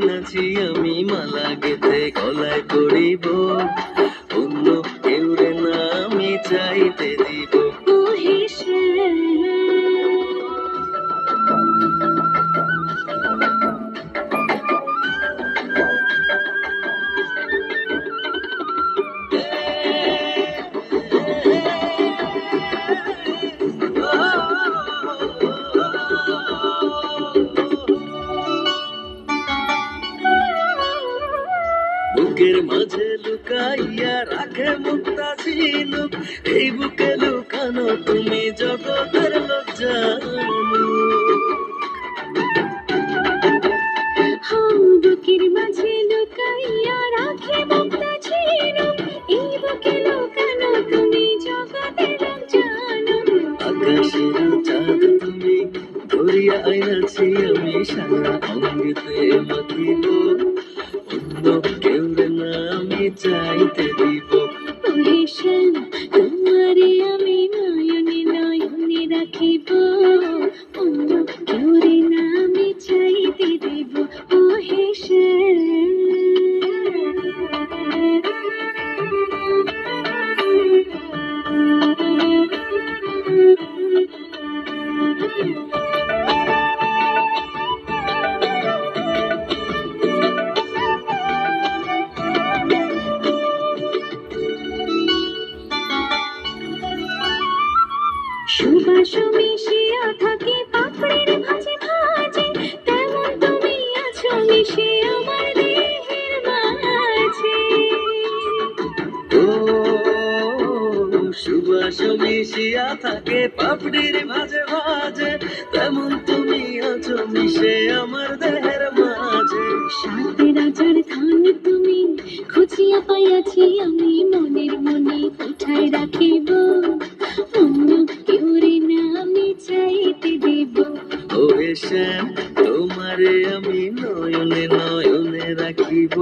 আইনাছি আমি মালা গেথে গলায় পড়িব, অন্য কেউ রে না আমি চাইতে দিব। বুকের মাঝে লুকাইয়া রাখে মুক্তা ঝিনুক, এই বুকে লুকানো তুমি জগতের বুকের মাঝে লুকাইয়া রাখে মুক্তা ঝিনুক, এই বুকে লুকানো তুমি জগতের জানো। আকাশের চাঁদ তুমি ধরিয়া আইনাছি আমি সারা অঙ্গেতে মাখিব, অন্য কেউ রে না আমি চাইতে দিব। তোমারে আমি নয়নে নয়নে রাখিব, অন্য কেউ রে না আমি চাইতে দিব। ও হেসেল সুবাস মিশিয়া থাকে পাপড়ির ভাজে ভাজে, তেমন তুমি আছো মিশে আমার দেহের মাঝে। ও সুবাস মিশিয়া থাকে পাপড়ির ভাজে ভাজে, তেমন তুমি আছো মিশে আমার দেহের মাঝে। সাত রাজার ধান তুমি খুঁজিয়া পাইয়াছি আমি মনের মনে উঠায় রাখিব, অন্য কেউ রে না আমি চাইতে দেব। ও শ্যাম তোমারে আমি নয়নে নয়নে রাখিব।